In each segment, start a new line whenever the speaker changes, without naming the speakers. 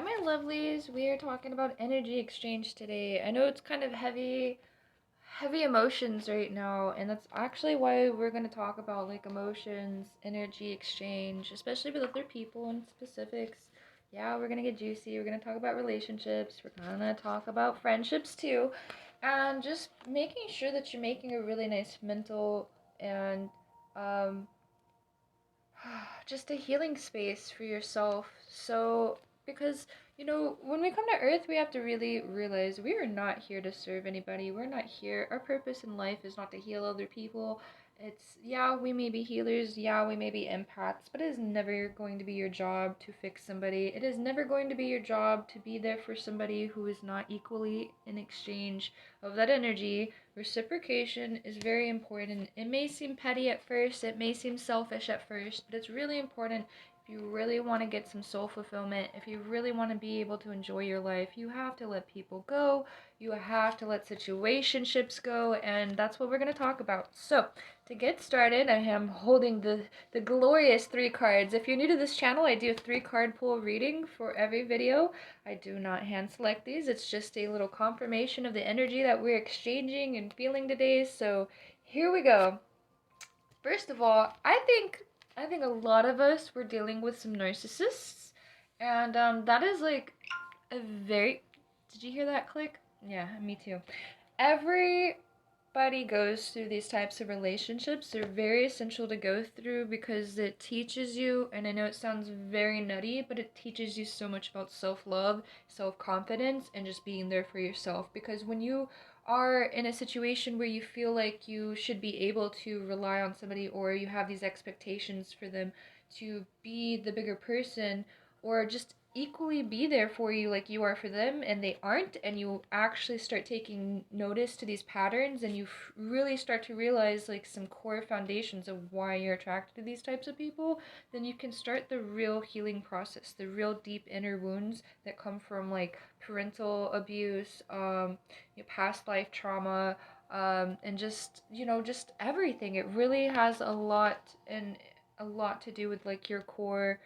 my lovelies. We are talking about energy exchange today. I know it's kind of heavy emotions right now, and that's actually why we're going to talk about like emotions, energy exchange, especially with other people and specifics. Yeah, we're going to get juicy. We're going to talk about relationships. We're going to talk about friendships too, and just making sure that you're making a really nice mental and um just a healing space for yourself. So, because, when we come to Earth, we have to really realize we are not here to serve anybody. We're not here. Our purpose in life is not to heal other people. Yeah, we may be healers. Yeah, we may be empaths, but it is never going to be your job to fix somebody. It is never going to be your job to be there for somebody who is not equally in exchange of that energy. Reciprocation is very important. It may seem petty at first, it may seem selfish at first, but it's really important if you really want to get some soul fulfillment, if you really want to be able to enjoy your life. You have to let people go, you have to let situationships go, and that's what we're going to talk about. So, to get started, I am holding the glorious 3 cards. If you're new to this channel, I do a 3 card pull reading for every video. I do not hand select these. It's just a little confirmation of the energy that we're exchanging and feeling today. So here we go. First of all, I think a lot of us were dealing with some narcissists, and that is like a very. Did you hear that click? Yeah, me too. Everybody goes through these types of relationships. They're very essential to go through because it teaches you, and I know it sounds very nutty, but it teaches you so much about self-love, self-confidence, and just being there for yourself. Because when you are in a situation where you feel like you should be able to rely on somebody, or you have these expectations for them to be the bigger person, or just equally be there for you like you are for them, and they aren't, and you actually start taking notice to these patterns, and you really start to realize like some core foundations of why you're attracted to these types of people, then you can start the real healing process, the real deep inner wounds that come from like parental abuse, past life trauma, and just everything. It really has a lot to do with like your core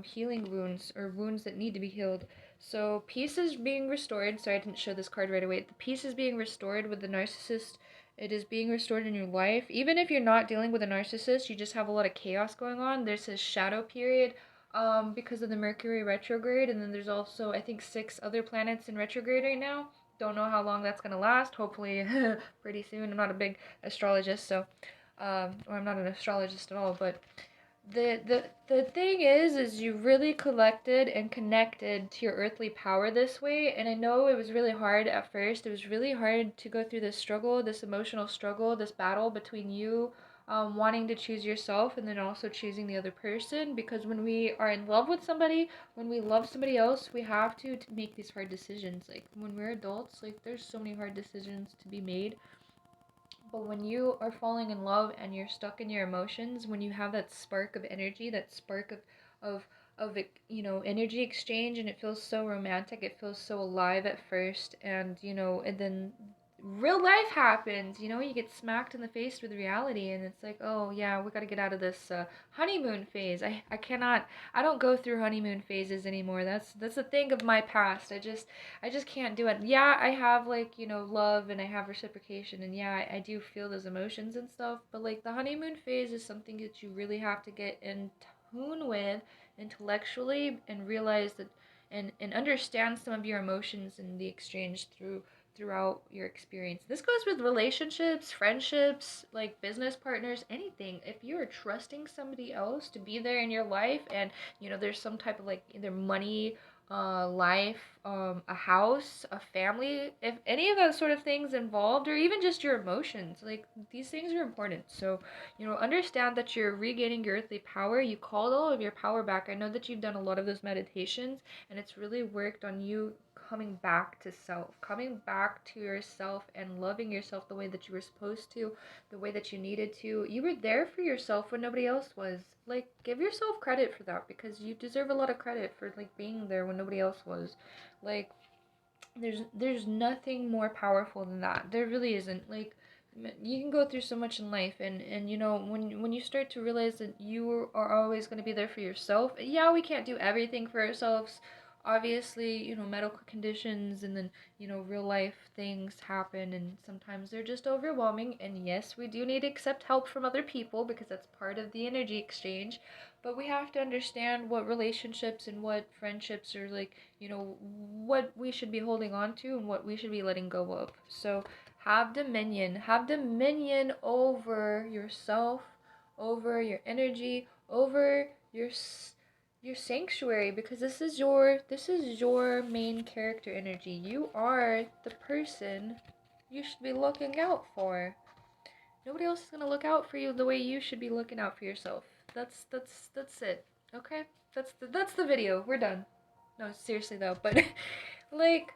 healing wounds, or wounds that need to be healed. So peace is being restored. Sorry, I didn't show this card right away. The peace is being restored with the narcissist. It is being restored in your life. Even if you're not dealing with a narcissist, you just have a lot of chaos going on. There's a shadow period because of the Mercury retrograde, and then there's also, I think, 6 other planets in retrograde right now. Don't know how long that's gonna last. Hopefully, pretty soon. I'm not a big astrologist, so or I'm not an astrologist at all, but the thing is you really collected and connected to your earthly power this way. And I know it was really hard at first. It was really hard to go through this struggle, this emotional struggle, this battle between you wanting to choose yourself and then also choosing the other person. Because when we are in love with somebody, when we love somebody else, we have to make these hard decisions. Like when we're adults, like there's so many hard decisions to be made, but when you are falling in love and you're stuck in your emotions, when you have that spark of energy, that spark of energy exchange, and it feels so romantic, it feels so alive at first, and then real life happens, you get smacked in the face with reality, and it's like, oh yeah, we got to get out of this honeymoon phase. I don't go through honeymoon phases anymore. That's a thing of my past. I just can't do it. Yeah, I have like, love, and I have reciprocation, and yeah, I do feel those emotions and stuff, but like the honeymoon phase is something that you really have to get in tune with intellectually, and realize that, and understand some of your emotions in the exchange throughout your experience. This goes with relationships, friendships, like business partners, anything. If you're trusting somebody else to be there in your life, and there's some type of like either money, life, a house, a family, if any of those sort of things involved, or even just your emotions, like these things are important. So, understand that you're regaining your earthly power. You called all of your power back. I know that you've done a lot of those meditations, and it's really worked on you coming back to self, coming back to yourself, and loving yourself the way that you were supposed to, the way that you needed to. You were there for yourself when nobody else was. Like, give yourself credit for that, because you deserve a lot of credit for like being there when nobody else was. Like, there's nothing more powerful than that. There really isn't. Like, you can go through so much in life, and when you start to realize that you are always going to be there for yourself. Yeah, we can't do everything for ourselves, obviously, medical conditions and then, real life things happen and sometimes they're just overwhelming. And yes, we do need to accept help from other people because that's part of the energy exchange. But we have to understand what relationships and what friendships are like, what we should be holding on to and what we should be letting go of. So have dominion over yourself, over your energy, over your sanctuary, because this is your main character energy. You are the person you should be looking out for. Nobody else is going to look out for you the way you should be looking out for yourself. That's it. Okay? That's the video. We're done. No, seriously though, but like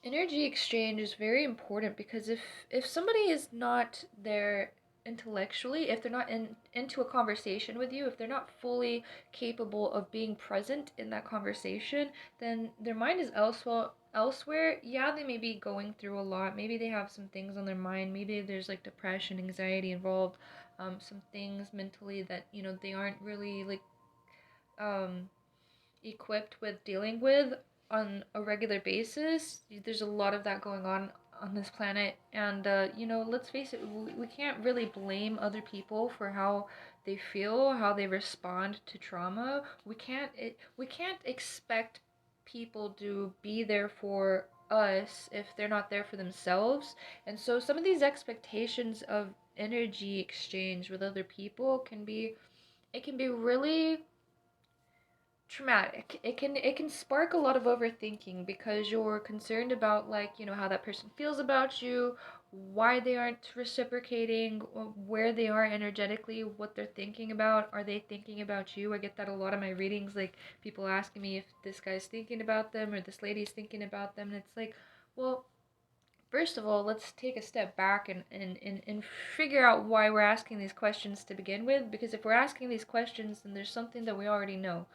energy exchange is very important because if somebody is not there intellectually, if they're not into a conversation with you, if they're not fully capable of being present in that conversation, then their mind is elsewhere. Yeah, they may be going through a lot. Maybe they have some things on their mind. Maybe there's like depression, anxiety involved, some things mentally that they aren't really like um equipped with dealing with on a regular basis. There's a lot of that going on this planet, and let's face it, we can't really blame other people for how they feel, how they respond to trauma. We can't expect people to be there for us if they're not there for themselves. And so some of these expectations of energy exchange with other people can be really traumatic. It can spark a lot of overthinking because you're concerned about, like, how that person feels about you, why they aren't reciprocating, where they are energetically, what they're thinking about. Are they thinking about you? I get that a lot of my readings, like people asking me if this guy's thinking about them or this lady's thinking about them, and it's like, well, first of all, let's take a step back and figure out why we're asking these questions to begin with. Because if we're asking these questions, then there's something that we already know.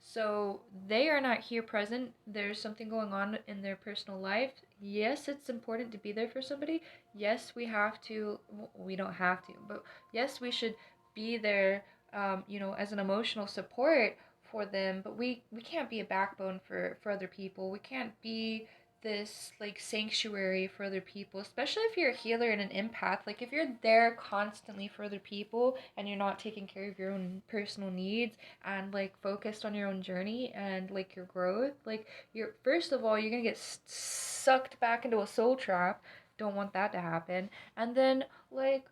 So they are not here present. There's something going on in their personal life. Yes, it's important to be there for somebody. Yes, we have to. We don't have to, but yes, we should be there. As an emotional support for them. But we can't be a backbone for other people. We can't be this like sanctuary for other people, especially if you're a healer and an empath. Like if you're there constantly for other people and you're not taking care of your own personal needs and like focused on your own journey and like your growth, like you're first of all you're gonna get sucked back into a soul trap. Don't want that to happen. And then like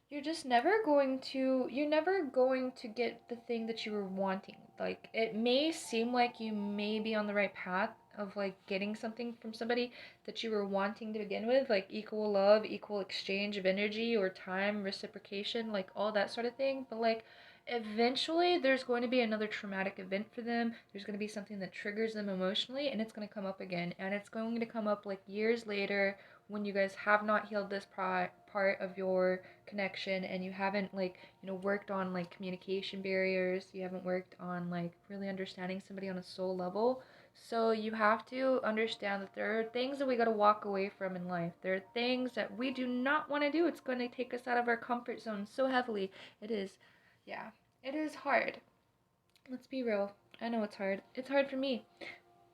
you're never going to get the thing that you were wanting. Like it may seem like you may be on the right path of like getting something from somebody that you were wanting to begin with, like equal love, equal exchange of energy or time, reciprocation, like all that sort of thing. But like eventually there's going to be another traumatic event for them. There's going to be something that triggers them emotionally and it's going to come up again. And it's going to come up like years later when you guys have not healed this part of your connection and you haven't like worked on like communication barriers, you haven't worked on like really understanding somebody on a soul level. So you have to understand that there are things that we got to walk away from in life. There are things that we do not want to do. It's going to take us out of our comfort zone so heavily. It is. Yeah, it is hard. Let's be real. I know it's hard. It's hard for me,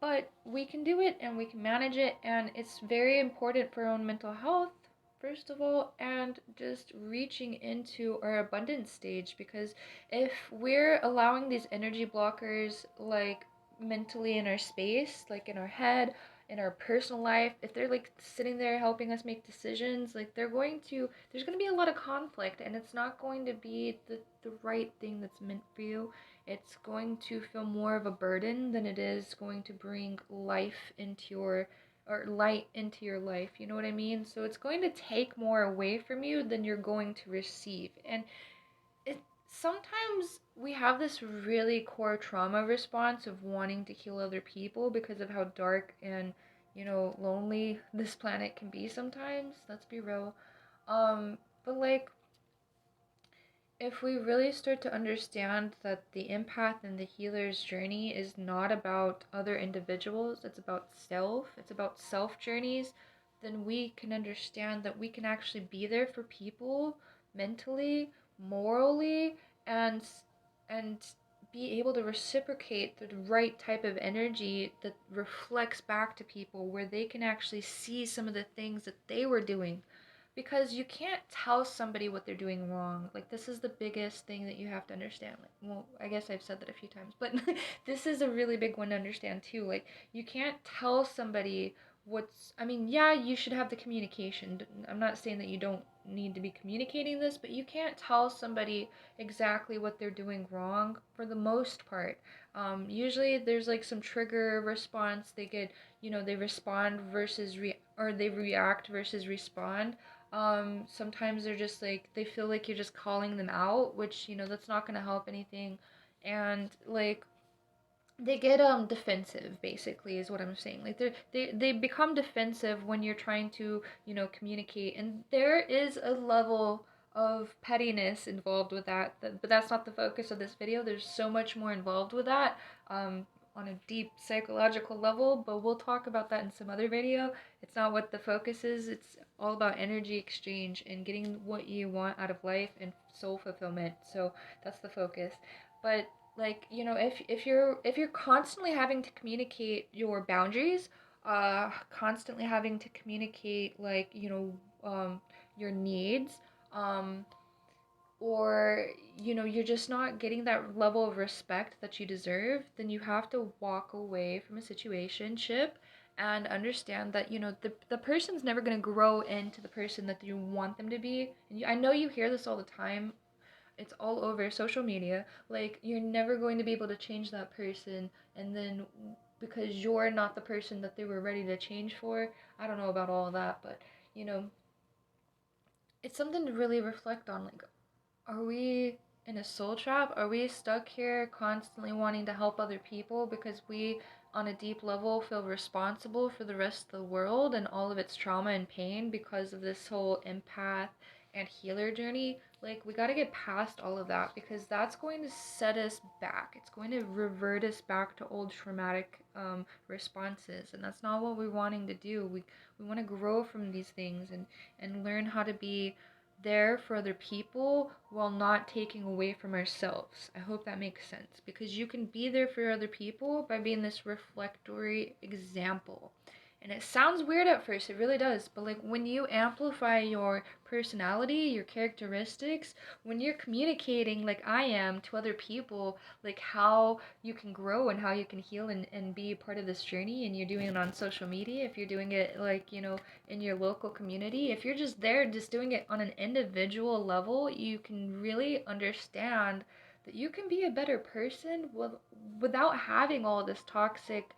but we can do it and we can manage it, and it's very important for our own mental health, first of all, and just reaching into our abundance stage. Because if we're allowing these energy blockers, like mentally in our space, like in our head, in our personal life, if they're like sitting there helping us make decisions, like there's going to be a lot of conflict, and it's not going to be the right thing that's meant for you. It's going to feel more of a burden than it is going to bring life into your or light into your life. You know what I mean? So it's going to take more away from you than you're going to receive. And it sometimes we have this really core trauma response of wanting to heal other people because of how dark and lonely this planet can be sometimes. Let's be real. But like if we really start to understand that the empath and the healer's journey is not about other individuals, it's about self, it's about self journeys, then we can understand that we can actually be there for people mentally, morally, and and be able to reciprocate the right type of energy that reflects back to people, where they can actually see some of the things that they were doing. Because you can't tell somebody what they're doing wrong. Like, this is the biggest thing that you have to understand. Like, well, I guess I've said that a few times, but this is a really big one to understand too. Like, you can't tell somebody what's, I mean, yeah, you should have the communication. I'm not saying that you don't need to be communicating this, but you can't tell somebody exactly what they're doing wrong for the most part. Usually there's like some trigger response. They get, they respond versus or they react versus respond. Sometimes they're just like, they feel like you're just calling them out, which, that's not going to help anything. And like, they get defensive, basically, is what I'm saying. Like, they become defensive when you're trying to, communicate, and there is a level of pettiness involved with that, but that's not the focus of this video. There's so much more involved with that, on a deep psychological level, but we'll talk about that in some other video. It's not what the focus is. It's all about energy exchange and getting what you want out of life and soul fulfillment. So that's the focus. But like, if you're constantly having to communicate your boundaries, constantly having to communicate, like, your needs, um or you're just not getting that level of respect that you deserve, then you have to walk away from a situationship and understand that, the person's never going to grow into the person that you want them to be. And I know you hear this all the time. It's all over social media. Like, you're never going to be able to change that person, and then because you're not the person that they were ready to change for. I don't know about all of that, but you know it's something to really reflect on. Like, are we in a soul trap? Are we stuck here constantly wanting to help other people because we, on a deep level, feel responsible for the rest of the world and all of its trauma and pain because of this whole empath and healer journey? Like, we got to get past all of that, because that's going to set us back. It's going to revert us back to old traumatic responses, and that's not what we're wanting to do. We want to grow from these things and learn how to be there for other people while not taking away from ourselves. I hope that makes sense, because you can be there for other people by being this reflectory example. And it sounds weird at first, it really does, but like, when you amplify your personality, your characteristics, when you're communicating like I am to other people, like how you can grow and how you can heal and be a part of this journey, and you're doing it on social media, if you're doing it, like, in your local community, if you're just there, just doing it on an individual level, you can really understand that you can be a better person without having all this toxic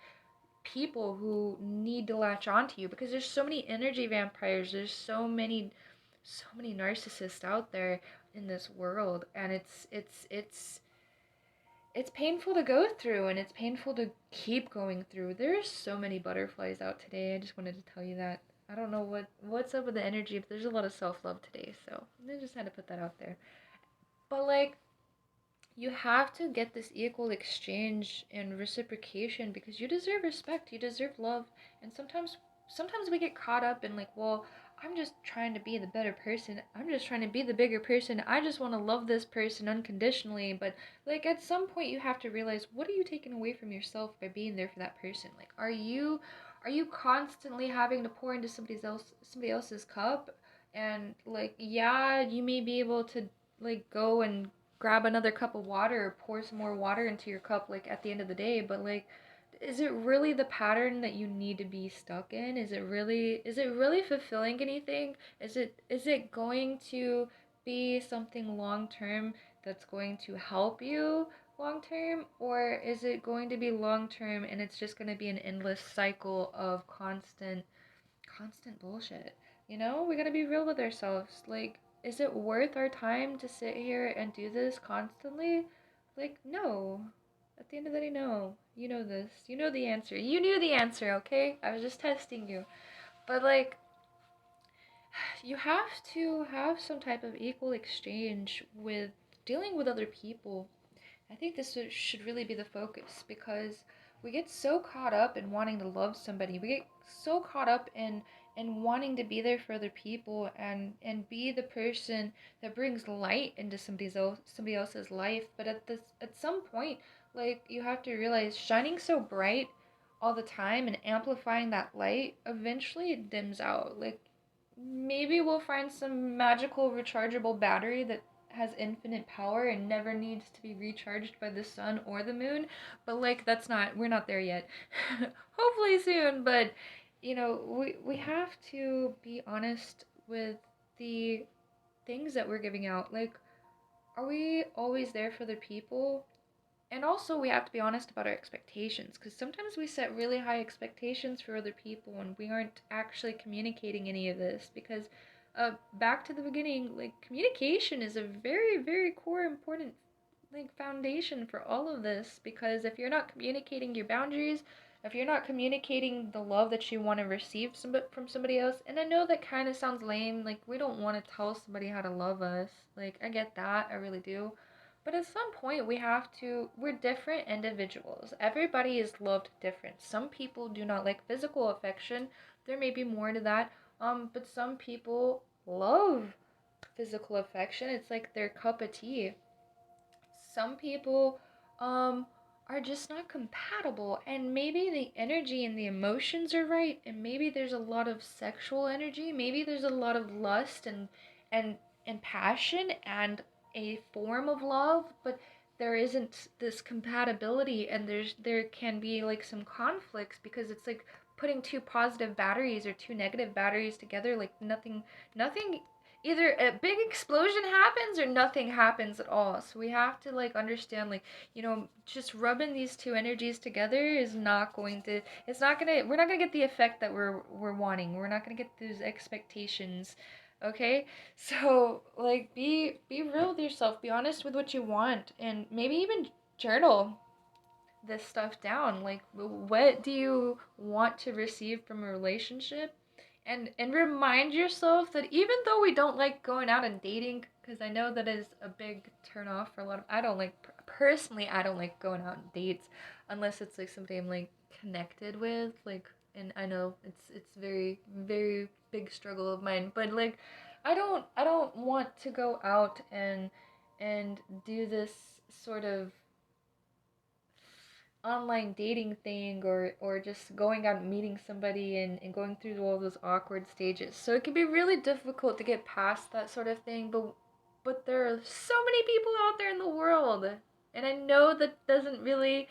people who need to latch onto you, because there's so many energy vampires, there's so many narcissists out there in this world, and it's painful to go through, and it's painful to keep going through. There's so many butterflies out today. I just wanted to tell you that. I don't know what's up with the energy, but there's a lot of self-love today, so I just had to put that out there. But like, you have to get this equal exchange and reciprocation, because you deserve respect, you deserve love. And sometimes we get caught up in like, well, I'm just trying to be the better person, I'm just trying to be the bigger person, I just want to love this person unconditionally. But like, at some point you have to realize, what are you taking away from yourself by being there for that person? Like, are you constantly having to pour into somebody else's cup? And like, yeah, you may be able to like go and grab another cup of water or pour some more water into your cup, like, at the end of the day, but like, is it really the pattern that you need to be stuck in? Is it really fulfilling anything? Is it going to be something long term that's going to help you long term, or is it going to be long term and it's just going to be an endless cycle of constant bullshit? We gotta be real with ourselves. Like, is it worth our time to sit here and do this constantly? Like, no. At the end of the day, no. You know this. You know the answer. You knew the answer, okay? I was just testing you. But, like, you have to have some type of equal exchange with dealing with other people. I think this should really be the focus, because we get so caught up in wanting to love somebody. We get so caught up in wanting to be there for other people and be the person that brings light into somebody else's life. But at some point, like, you have to realize shining so bright all the time and amplifying that light, eventually it dims out. Like, maybe we'll find some magical rechargeable battery that has infinite power and never needs to be recharged by the sun or the moon, but like, we're not there yet. Hopefully soon, but we have to be honest with the things that we're giving out. Like, are we always there for the people? And also, we have to be honest about our expectations, because sometimes we set really high expectations for other people and we aren't actually communicating any of this. Because, back to the beginning, like, communication is a very, very core, important, like, foundation for all of this. Because if you're not communicating your boundaries, if you're not communicating the love that you want to receive from somebody else, and I know that kind of sounds lame, like, we don't want to tell somebody how to love us. Like, I get that, I really do. But at some point, we're different individuals. Everybody is loved different. Some people do not like physical affection. There may be more to that. But some people love physical affection. It's like their cup of tea. Some people um are just not compatible, and maybe the energy and the emotions are right, and maybe there's a lot of sexual energy, maybe there's a lot of lust and and passion and a form of love, but there isn't this compatibility, and there can be like some conflicts because it's like putting two positive batteries or two negative batteries together. Like, nothing, either a big explosion happens or nothing happens at all. So we have to, like, understand, like, just rubbing these two energies together is not going to it's not going to we're not going to get the effect that we're wanting. We're not going to get those expectations. Okay? So, like, be real with yourself. Be honest with what you want, and maybe even journal this stuff down. Like, what do you want to receive from a relationship? And remind yourself that even though we don't like going out and dating, because I know that is a big turn off for a lot of, I don't like, personally, I don't like going out on dates unless it's like somebody I'm like connected with, like, and I know it's very, very big struggle of mine, but like, I don't want to go out and do this sort of online dating thing, or just going out and meeting somebody and going through all those awkward stages. So it can be really difficult to get past that sort of thing, but there are so many people out there in the world. And I know that doesn't really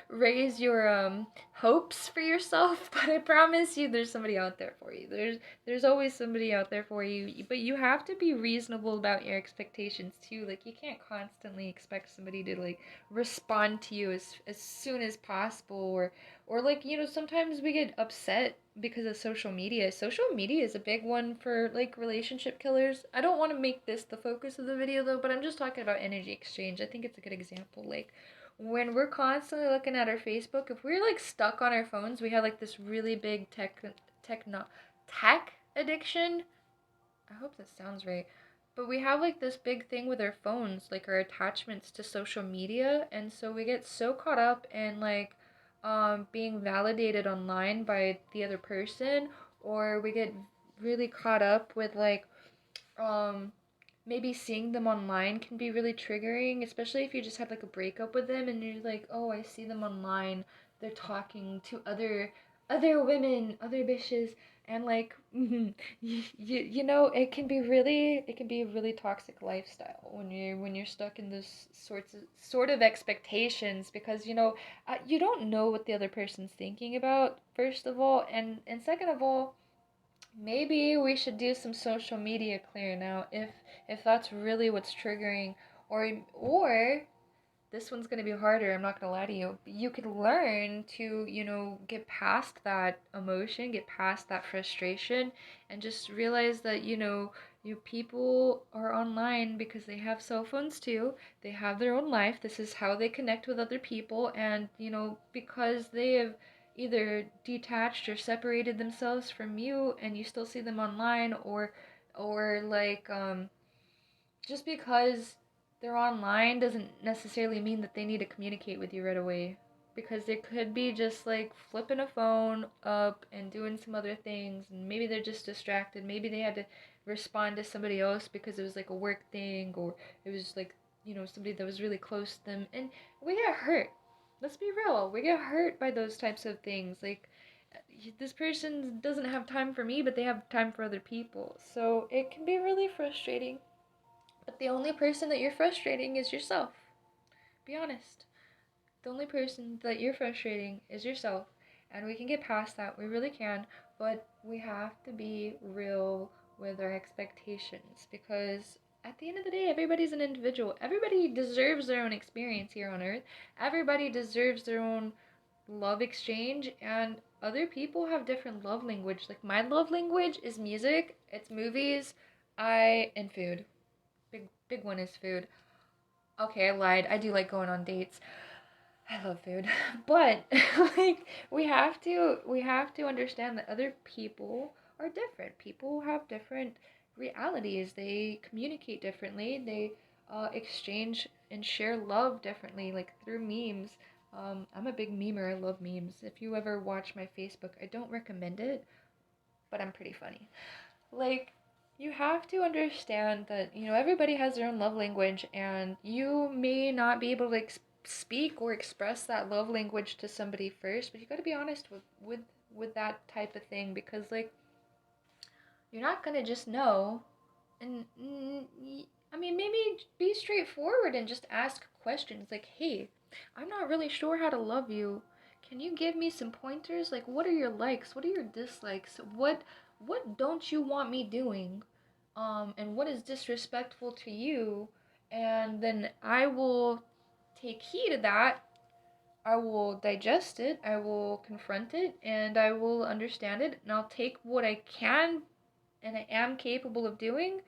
raise your hopes for yourself, but I promise you there's somebody out there for you. There's always somebody out there for you, but you have to be reasonable about your expectations too. Like, you can't constantly expect somebody to, like, respond to you as soon as possible, or like, sometimes we get upset because of social media. Social media is a big one for, like, relationship killers. I don't want to make this the focus of the video though, but I'm just talking about energy exchange. I think it's a good example. Like, when we're constantly looking at our Facebook, if we're like stuck on our phones, we have like this really big tech addiction. I hope that sounds right. But we have like this big thing with our phones, like our attachments to social media, and so we get so caught up in, like, being validated online by the other person, or we get really caught up with, like, um maybe seeing them online can be really triggering, especially if you just had like a breakup with them and you're like, "Oh, I see them online. They're talking to other women, other bitches." And like, it can be a really toxic lifestyle when you're stuck in this sort of expectations, because you don't know what the other person's thinking about, first of all, and second of all, maybe we should do some social media clearing out if that's really what's triggering, or this one's going to be harder, I'm not going to lie to you. You could learn to, get past that emotion, get past that frustration, and just realize that, you people are online because they have cell phones too. They have their own life. This is how they connect with other people, and, because they have either detached or separated themselves from you and you still see them online, or like, just because they're online doesn't necessarily mean that they need to communicate with you right away. Because they could be just like flipping a phone up and doing some other things, and maybe they're just distracted. Maybe they had to respond to somebody else because it was like a work thing, or it was like, somebody that was really close to them. And we get hurt. Let's be real. We get hurt by those types of things. Like, this person doesn't have time for me, but they have time for other people. So it can be really frustrating. But the only person that you're frustrating is yourself. Be honest. The only person that you're frustrating is yourself. And we can get past that. We really can. But we have to be real with our expectations. Because at the end of the day, everybody's an individual. Everybody deserves their own experience here on earth. Everybody deserves their own love exchange. And other people have different love language. Like, my love language is music, it's movies, and food. Big one is food. Okay, I lied. I do like going on dates. I love food. But like, we have to understand that other people are different. People have different realities. They communicate differently. They exchange and share love differently, like through memes. I'm a big memer. I love memes. If you ever watch my Facebook, I don't recommend it, but I'm pretty funny. Like, you have to understand that everybody has their own love language, and you may not be able to speak or express that love language to somebody first, but you got to be honest with that type of thing, because like, you're not going to just know. And I mean, maybe be straightforward and just ask questions like, hey, I'm not really sure how to love you. Can you give me some pointers? Like, what are your likes? What are your dislikes? What don't you want me doing? And what is disrespectful to you? And then I will take heed of that. I will digest it, I will confront it, and I will understand it, and I'll take what I can and I am capable of doing,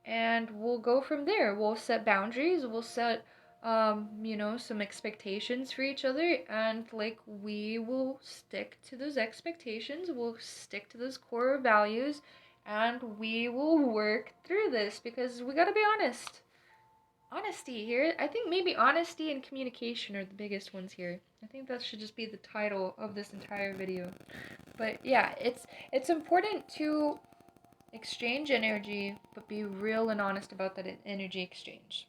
and we'll go from there. We'll set boundaries, we'll set some expectations for each other, and like, we will stick to those expectations, we'll stick to those core values, and we will work through this, because we got to be honest. Honesty here. I think maybe honesty and communication are the biggest ones here. I think that should just be the title of this entire video. But yeah, it's important to exchange energy, but be real and honest about that energy exchange.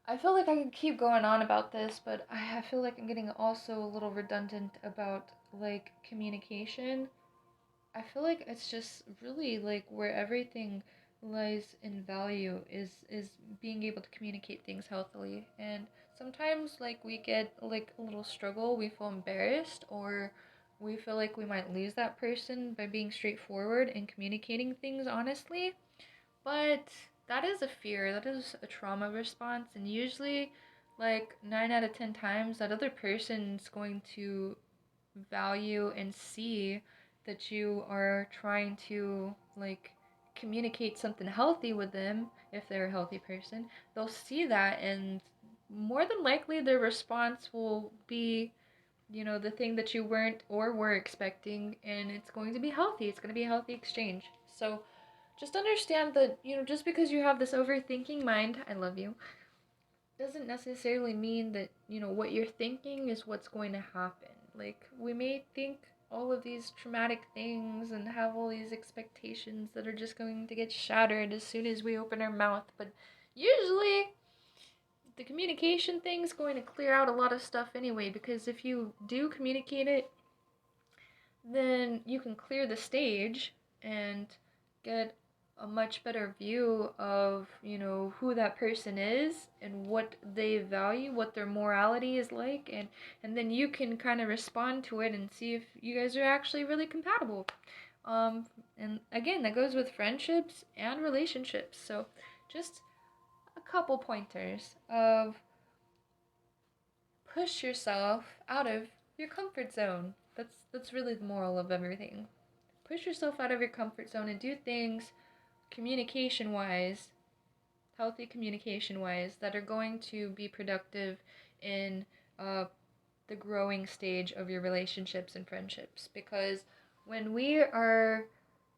I feel like I could keep going on about this, but I feel like I'm getting also a little redundant about like communication. I feel like it's just really like where everything lies in value is being able to communicate things healthily. And sometimes like we get like a little struggle, we feel embarrassed, or we feel like we might lose that person by being straightforward and communicating things honestly. But that is a fear, that is a trauma response, and usually like 9 out of 10 times that other person's going to value and see that you are trying to like communicate something healthy with them. If they're a healthy person, they'll see that, and more than likely their response will be the thing that you weren't or were expecting, and it's going to be healthy. It's going to be a healthy exchange. So just understand that just because you have this overthinking mind, I love you, doesn't necessarily mean that what you're thinking is what's going to happen. Like, we may think all of these traumatic things and have all these expectations that are just going to get shattered as soon as we open our mouth, but usually the communication thing's going to clear out a lot of stuff anyway, because if you do communicate it, then you can clear the stage and get a much better view of, who that person is and what they value, what their morality is like, and then you can kind of respond to it and see if you guys are actually really compatible. And again, that goes with friendships and relationships. So just a couple pointers of push yourself out of your comfort zone. That's really the moral of everything. Push yourself out of your comfort zone and do things communication wise, healthy communication wise, that are going to be productive in the growing stage of your relationships and friendships. Because when we are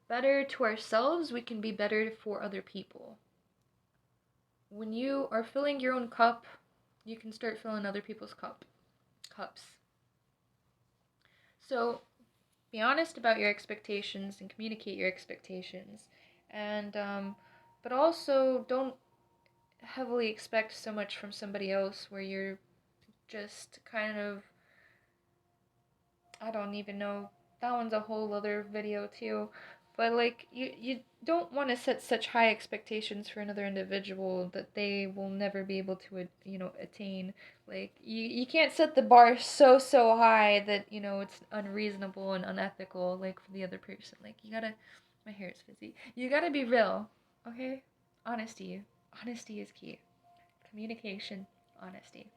better to ourselves, we can be better for other people. when you are filling your own cup, you can start filling other people's cups. So be honest about your expectations and communicate your expectations, and but also don't heavily expect so much from somebody else where you're just kind of, I don't even know. That one's a whole other video too. But like you don't want to set such high expectations for another individual that they will never be able to attain. Like you can't set the bar so high that it's unreasonable and unethical like for the other person. Like you gotta, my hair is fizzy. You gotta be real, okay? Honesty. Honesty is key. Communication, honesty.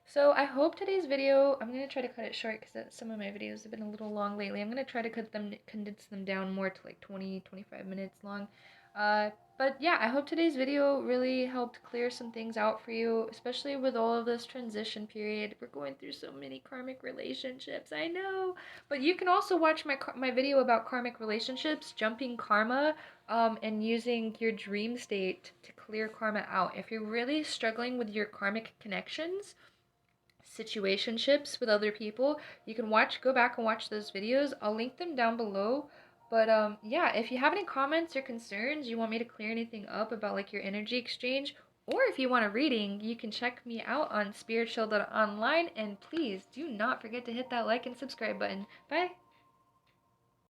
So I hope today's video, I'm going to try to cut it short because some of my videos have been a little long lately. I'm going to try to condense them down more to like 20-25 minutes long. But yeah, I hope today's video really helped clear some things out for you, especially with all of this transition period. We're going through so many karmic relationships, I know. But you can also watch my video about karmic relationships, jumping karma, and using your dream state to clear karma out. If you're really struggling with your karmic connections, situationships with other people, you can go back and watch those videos. I'll link them down below. But yeah, if you have any comments or concerns, you want me to clear anything up about like your energy exchange, or if you want a reading, you can check me out on spiritual.online, and please do not forget to hit that like and subscribe button. Bye.